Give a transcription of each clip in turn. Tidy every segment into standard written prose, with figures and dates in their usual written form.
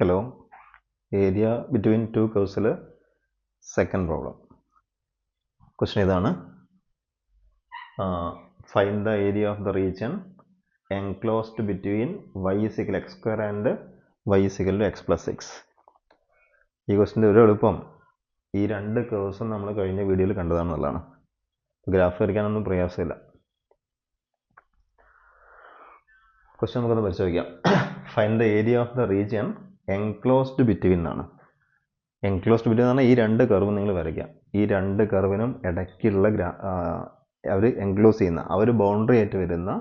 Hello, area between two curves. Second problem. Question is find the area of the region enclosed between y is equal to x square and y is equal to x plus 6. ഈ ക്വസ്റ്റിൻ്റെ ഒരു എളുപ്പം ഈ രണ്ട് കേഴ്സും നമ്മൾ കഴിഞ്ഞ വീഡിയോയിൽ കണ്ടതാണെന്നുള്ളതാണ്. Graph വരയ്ക്കാനൊന്നും പ്രയാസമില്ല. Question നമുക്കൊന്ന് പരിശോധിക്കാം. Find the area of the region enclosed between എന്നാണ്. എൻക്ലോസ്ഡ് ബിറ്റ്വീൻ എന്ന് പറഞ്ഞാൽ ഈ രണ്ട് കർവ് നിങ്ങൾ വരയ്ക്കാം. ഈ രണ്ട് കർവിനും ഇടയ്ക്കുള്ള അവർ എൻക്ലോസ് ചെയ്യുന്ന അവർ ബൗണ്ടറി ആയിട്ട് വരുന്ന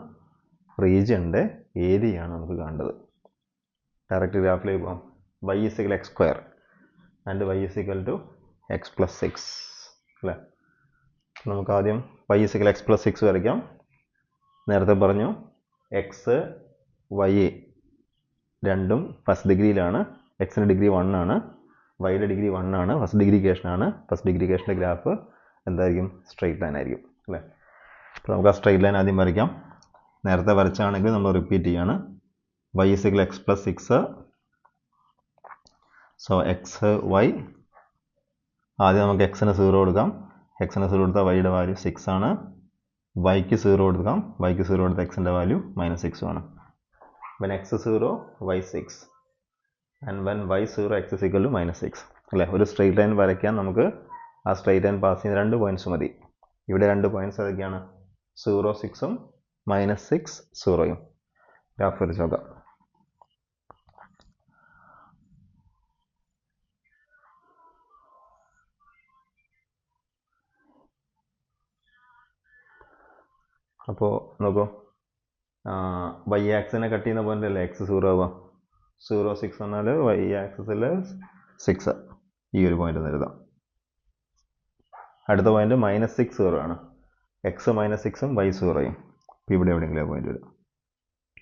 റീജിയൻ്റെ ഏരിയയാണ് നമുക്ക് കാണേണ്ടത്. ഡയറക്റ്റ് ഗ്രാഫിലേക്ക് പോകാം. y is equal to x square and y is equal to x plus 6 അല്ലേ. നമുക്ക് ആദ്യം y is equal to x plus 6 വരയ്ക്കാം. നേരത്തെ പറഞ്ഞു എക്സ് വൈ രണ്ടും ഫസ്റ്റ് ഡിഗ്രിയിലാണ്. എക്സിൻ്റെ ഡിഗ്രി 1 ആണ്, വൈയുടെ ഡിഗ്രി 1 ആണ്. ഫസ്റ്റ് ഡിഗ്രി ഇക്വേഷനാണ്. ഫസ്റ്റ് ഡിഗ്രി ഇക്വേഷൻ്റെ ഗ്രാഫ് എന്തായിരിക്കും? സ്ട്രെയിറ്റ് ലൈൻ ആയിരിക്കും അല്ലേ. അപ്പോൾ നമുക്ക് ആ സ്ട്രെയിറ്റ് ലൈൻ ആദ്യം വരയ്ക്കാം. നേരത്തെ വരച്ചാണെങ്കിൽ നമ്മൾ റിപ്പീറ്റ് ചെയ്യാണ്. y is equal to x plus 6. So X Y ആദ്യം നമുക്ക് എക്സിന് 0 കൊടുക്കാം. എക്സിന് 0 കൊടുത്താൽ വൈയുടെ വാല്യൂ 6 ആണ്. വൈക്ക് 0 കൊടുക്കാം. വൈക്ക് 0 കൊടുത്താൽ എക്സിൻ്റെ വാല്യൂ -6 ആണ്. when x 0 y 6 and when y 0 x is equal to -6 അല്ലേ. ഒരു സ്ട്രെയിറ്റ് ലൈൻ വരയ്ക്കാൻ നമുക്ക് ആ സ്ട്രെയിറ്റ് ലൈൻ പാസ് ചെയ്യുന്ന 2 പോയിന്റ്സ് മതി. ഇവിടെ 2 പോയിന്റ്സ് ഏതൊക്കെയാണ്? 0 6ഉം -6 0യും. ഗ്രാഫ് വരച്ച് നോക്കാം. അപ്പോൾ നോക്കൂ, വൈ ആക്സിനെ കട്ട് ചെയ്യുന്ന പോയിന്റ് അല്ലേ എക്സ് 0 ആവുക. 0 6 എന്നാൽ വൈ ആക്സിസിൽ 6 ഈ ഒരു പോയിന്റ് എഴുതാം. അടുത്ത പോയിന്റ് -6 0 ആണ്. എക്സ് -6ഉം വൈ 0യും. അപ്പോൾ ഇവിടെ എവിടെയെങ്കിലും പോയിന്റ് വരും.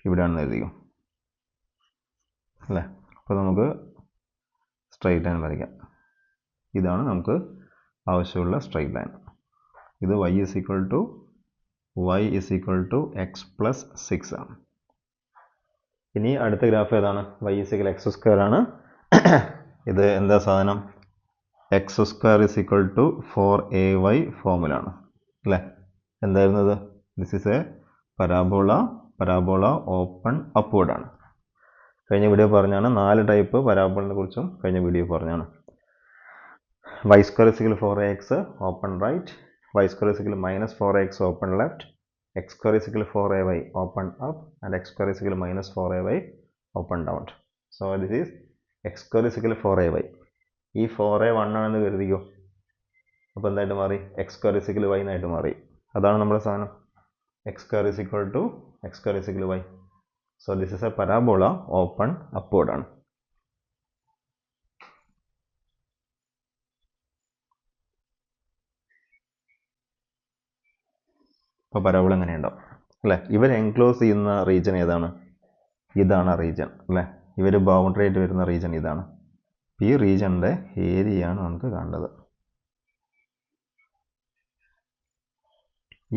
ഇവിടെയാണെന്ന് എഴുതിക്കും അല്ലേ. അപ്പോൾ നമുക്ക് സ്ട്രെയിറ്റ് ലൈൻ വരയ്ക്കാം. ഇതാണ് നമുക്ക് ആവശ്യമുള്ള സ്ട്രെയിറ്റ് ലൈൻ. ഇത് y is equal to x plus 6 ആണ്. ഇനി അടുത്ത ഗ്രാഫ് ഏതാണ്? y is equal to x square ആണ്. ഇത് എന്താ സാധനം? x square is equal to 4ay formula ആണ് അല്ലേ. എന്തായിരുന്നു ഇത്? This is A parabola open upward ആണ്. കഴിഞ്ഞ വീഡിയോ പറഞ്ഞാണ് 4 ടൈപ്പ് പരാബോളിനെ കുറിച്ചും കഴിഞ്ഞ വീഡിയോ പറഞ്ഞാണ്. y square is equal to 4ax open right, y square is equal to -4ax open left, x square is equal to 4ay open up, and x square is equal to -4ay open down. So this is x square is equal to 4ay. ഈ 4a 1 ആണെന്ന് കരുതിക്കോ. അപ്പോൾ എന്തായിട്ട് മാറി? x square is equal to y എന്നായിട്ട് മാറി. അതാണ് നമ്മുടെ സാധനം. x square is equal to y. So this is a parabola open upward ആണ്. അപ്പോൾ പരാബോള എങ്ങനെ ഉണ്ടാവും അല്ലേ. ഇവർ എൻക്ലോസ് ചെയ്യുന്ന റീജിയൻ ഏതാണ്? ഇതാണ് റീജിയൻ അല്ലേ. ഇവർ ബൗണ്ടറി ആയിട്ട് വരുന്ന റീജിയൻ ഇതാണ്. ഈ റീജിയൻ്റെ ഏരിയയാണ് നമുക്ക് കാണേണ്ടത്.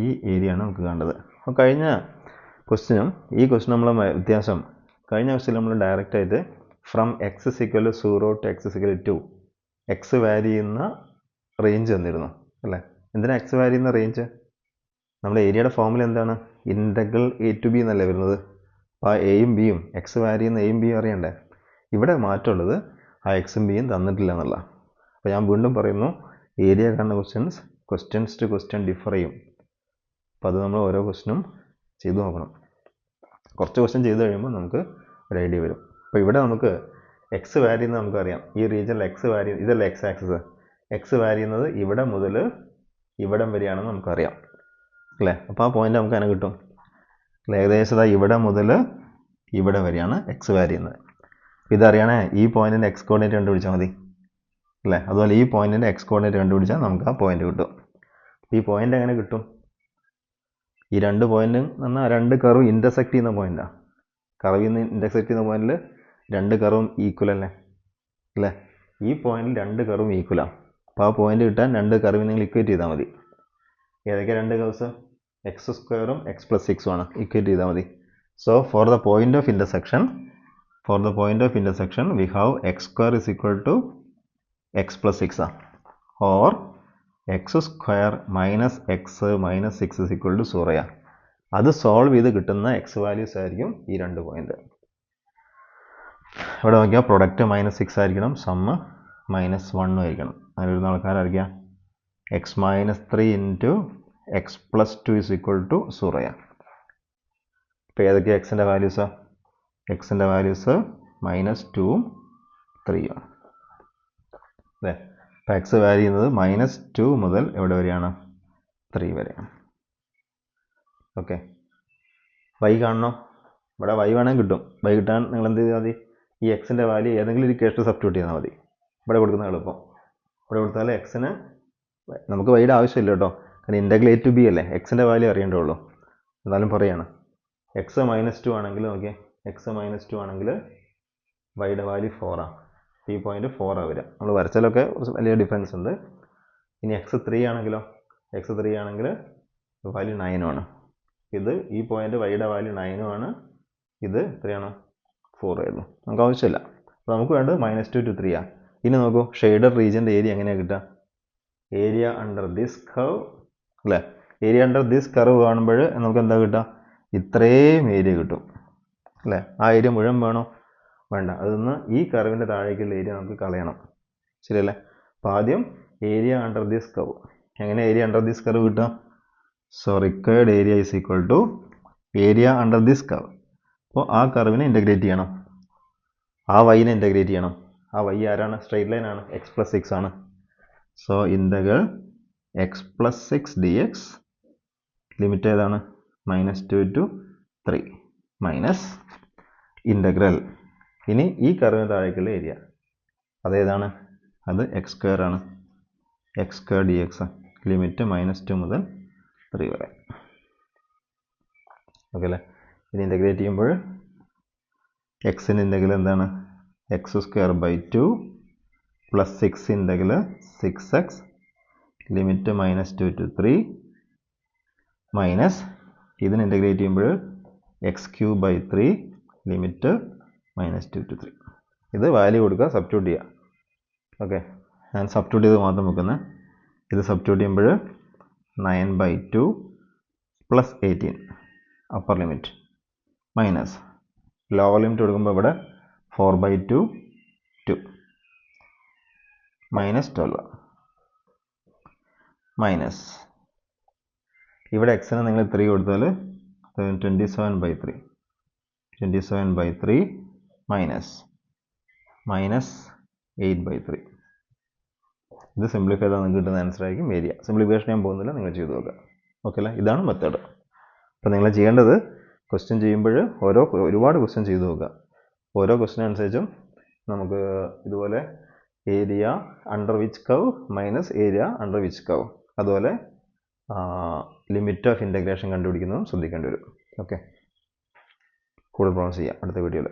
ഈ ഏരിയയാണ് നമുക്ക് കാണേണ്ടത്. അപ്പോൾ കഴിഞ്ഞ ക്വസ്റ്റ്യനും ഈ ക്വസ്റ്റ്യൻ നമ്മൾ വ്യത്യാസം, കഴിഞ്ഞ ക്വസ്റ്റ്യൻ നമ്മൾ ഡയറക്റ്റ് ആയിട്ട് from X is equal to 0 to x is equal to 2 X വാരി ചെയ്യുന്ന റേഞ്ച് തന്നിരുന്നു അല്ലേ. എന്തിനാണ് എക്സ് വാരി ചെയ്യുന്ന റേഞ്ച്? നമ്മുടെ ഏരിയയുടെ ഫോമുല എന്താണ്? ഇൻ്റഗ്രൽ a to b എന്നല്ലേ വരുന്നത്. അപ്പോൾ ആ എയും ബിയും എക്സ് വാരി ചെയ്യുന്ന എയും ബിയും അറിയണ്ടേ. ഇവിടെ മാറ്റമുള്ളത് ആ എക്സും ബിയും തന്നിട്ടില്ല എന്നുള്ള. അപ്പോൾ ഞാൻ വീണ്ടും പറയുന്നു, ഏരിയ കാണുന്ന ക്വസ്റ്റ്യൻസ് ടു ക്വസ്റ്റ്യൻ ഡിഫർ ചെയ്യും. അപ്പോൾ അത് നമ്മൾ ഓരോ ക്വസ്റ്റ്യനും ചെയ്തു നോക്കണം. കുറച്ച് ക്വസ്റ്റ്യൻ ചെയ്ത് കഴിയുമ്പോൾ നമുക്ക് ഒരു ഐഡിയ വരും. അപ്പോൾ ഇവിടെ നമുക്ക് എക്സ് വാരി ചെയ്യുന്നത് നമുക്കറിയാം. ഈ റീജിയനിൽ എക്സ് വാരി, ഇതല്ല എക്സ് ആക്സിസ്. എക്സ് വാരി ചെയ്യുന്നത് ഇവിടെ മുതൽ ഇവിടം വരെയാണെന്ന് നമുക്കറിയാം അല്ലേ. അപ്പോൾ ആ പോയിന്റ് നമുക്ക് അങ്ങനെ കിട്ടും. ഏകദേശം ഇവിടെ മുതൽ ഇവിടെ വരെയാണ് എക്സ് വാരി ചെയ്യുന്നത്. ഇതറിയണേ, ഈ പോയിന്റിൻ്റെ എക്സ് കോർഡിനേറ്റ് കണ്ടുപിടിച്ചാൽ മതി അല്ലേ. അതുപോലെ ഈ പോയിന്റിൻ്റെ എക്സ് കോർഡിനേറ്റ് കണ്ടുപിടിച്ചാൽ നമുക്ക് ആ പോയിന്റ് കിട്ടും. ഈ പോയിന്റ് എങ്ങനെ കിട്ടും? ഈ രണ്ട് പോയിന്റ് എന്നാൽ രണ്ട് കർവ് ഇൻ്റർസെക്റ്റ് ചെയ്യുന്ന പോയിന്റാണ്. കർവിൽ നിന്ന് ഇൻ്റർസെക്റ്റ് ചെയ്യുന്ന പോയിന്റിൽ രണ്ട് കർവും ഈക്വൽ അല്ലേ. ഈ പോയിന്റിൽ രണ്ട് കർവും ഈക്വലാണ്. അപ്പോൾ ആ പോയിന്റ് കിട്ടാൻ രണ്ട് കർവിൽ നിങ്ങൾ ഇക്വേറ്റ് ചെയ്താൽ മതി. ഏതൊക്കെ രണ്ട് കർവ്സ്? x² x plus 6 ആണ്. ഇക്വേറ്റ് ചെയ്താൽ മതി. So for the point of intersection For the point of intersection, we have x square is equal to x plus 6 or x square minus x minus 6 is equal to 0. അത് solve ചെയ്ത് കിട്ടുന്ന X values ആയിരിക്കും ഈ രണ്ട് point. ഇവിടെ നോക്കിയാൽ product -6 ആയിരിക്കണം, sum -1 ആയിരിക്കണം. അങ്ങനെ വരുന്ന ആൾക്കാരായിരിക്കാം X -3 into X plus 2 is equal to 0. ഇപ്പോൾ ഏതൊക്കെയാണ് എക്സിൻ്റെ വാല്യൂസ്? എക്സിൻ്റെ വാല്യൂസ് -2 3 അല്ലേ? അപ്പോൾ എക്സ് വാല്യൂ ചെയ്യുന്നത് -2 മുതൽ എവിടെ വരെയാണ്? 3 വരെയാണ്. ഓക്കെ, വൈ കാണണോ? ഇവിടെ വൈ വേണമെങ്കിൽ കിട്ടും. വൈ കിട്ടാൻ നിങ്ങൾ എന്ത് ചെയ്താൽ മതി? ഈ എക്സിൻ്റെ വാല്യൂ ഏതെങ്കിലും ഒരു കേസിൽ സബ്സ്റ്റിറ്റ്യൂട്ട് ചെയ്താൽ മതി. ഇവിടെ കൊടുക്കുന്ന എളുപ്പം. ഇവിടെ കൊടുത്താൽ എക്സിന് നമുക്ക് വൈയുടെ ആവശ്യമില്ല കേട്ടോ, കാരണം ഇൻ്റഗ്രൽ a to b അല്ലേ, എക്സിൻ്റെ വാല്യൂ അറിയേണ്ടതുള്ളൂ. എന്നാലും പറയാണ് എക്സ് -2 ആണെങ്കിൽ നോക്കിയേ, എക്സ് -2 ആണെങ്കിൽ വൈയുടെ വാല്യൂ 4 ഈ പോയിന്റ് 4 വരിക. നമ്മൾ വരച്ചാലൊക്കെ വലിയ ഡിഫറൻസ് ഉണ്ട്. ഇനി എക്സ് 3 ആണെങ്കിലോ? എക്സ് 3 ആണെങ്കിൽ വാല്യൂ 9 ആണ്. ഇത് ഈ പോയിന്റ് വൈയുടെ വാല്യൂ 9 ആണ്, ഇത് എത്രയാണ്? 4 ആയിരുന്നു. നമുക്ക് ആവശ്യമില്ല. അപ്പോൾ നമുക്ക് വേണ്ടത് -2 to 3 ഇനി നോക്കൂ, ഷെയ്ഡഡ് റീജിയൻ്റെ ഏരിയ എങ്ങനെയാണ് കിട്ടുക? ഏരിയ അണ്ടർ ദിസ് കർവ് അല്ലേ? ഏരിയ അണ്ടർ ദിസ് കർവ് കാണുമ്പോൾ നമുക്ക് എന്താ കിട്ടുക? ഇത്രയും ഏരിയ കിട്ടും അല്ലേ? ആ ഏരിയ മുഴുവൻ വേണോ? വേണ്ട. അതിന്ന് ഈ കർവിൻ്റെ താഴേക്കുള്ള ഏരിയ നമുക്ക് കളയണം, ശരിയല്ലേ? അപ്പോൾ ആദ്യം ഏരിയ അണ്ടർ ദിസ് കർവ്. എങ്ങനെ ഏരിയ അണ്ടർ ദിസ് കർവ് കിട്ടുക? So required area is equal to area under this curve. അപ്പോൾ ആ കർവിനെ ഇൻ്റഗ്രേറ്റ് ചെയ്യണം, ആ വൈനെ ഇൻ്റഗ്രേറ്റ് ചെയ്യണം. ആ വൈ ആരാണ്? സ്ട്രെയിറ്റ് ലൈൻ ആണ്, എക്സ് പ്ലസ് 6 ആണ്. So integral X plus 6 D X limit ഏതാണ്? -2 to 3 മൈനസ് ഇൻ്റഗ്രൽ. ഇനി ഈ കർവിന് താഴേക്കുള്ള ഏരിയ അതേതാണ്? അത് എക്സ് സ്ക്വയർ ആണ്, X square D X limit -2 മുതൽ 3 വരെ. ഓക്കെ അല്ലേ? ഇനി ഇൻ്റഗ്രേറ്റ് ചെയ്യുമ്പോൾ എക്സിൻ്റെ ഇൻ്റഗ്രൽ എന്താണ്? X square by 2 plus 6 integral 6x limit -2 to 3 minus ഇതിന് ഇൻ്റഗ്രേറ്റ് ചെയ്യുമ്പോൾ X cube by 3 limit -2 to 3. ഇത് വാല്യൂ കൊടുക്കുക, സബ്സ്റ്റിറ്റ്യൂട്ട് ചെയ്യുക. ഓക്കെ, ഞാൻ സബ്സ്റ്റിറ്റ്യൂട്ട് ചെയ്ത് മാത്രം വെക്കുന്നത്. ഇത് സബ്സ്റ്റിറ്റ്യൂട്ട് ചെയ്യുമ്പോൾ 9/2 plus 18 upper limit minus lower limit കൊടുക്കുമ്പോൾ ഇവിടെ 4/2 2 -12 മൈനസ് ഇവിടെ എക്സിന് നിങ്ങൾ 3 കൊടുത്താൽ 27/3 മൈനസ് -8/3. ഇത് സിംപ്ലിഫൈ ചെയ്താൽ നിങ്ങൾക്ക് കിട്ടുന്ന ആൻസർ ആയിരിക്കും ഏരിയ. സിംപ്ലിഫിക്കേഷൻ ഞാൻ പോകുന്നില്ല, നിങ്ങൾ ചെയ്ത് നോക്കുക. ഓക്കെ അല്ലേ? ഇതാണ് മെത്തേഡ്. അപ്പോൾ നിങ്ങൾ ചെയ്യേണ്ടത് ക്വസ്റ്റ്യൻ ചെയ്യുമ്പോൾ ഒരുപാട് ക്വസ്റ്റ്യൻ ചെയ്ത് നോക്കുക. ഓരോ ക്വസ്റ്റ്യൻ അനുസരിച്ചും നമുക്ക് ഇതുപോലെ area under which curve minus area under which curve, അതുപോലെ ലിമിറ്റ് ഓഫ് ഇൻ്റഗ്രേഷൻ കണ്ടുപിടിക്കുന്നതും ശ്രദ്ധിക്കേണ്ടി വരും. ഓക്കെ, കൂടുതൽ പ്രോബ്ലംസ് ചെയ്യാം അടുത്ത വീഡിയോയിൽ.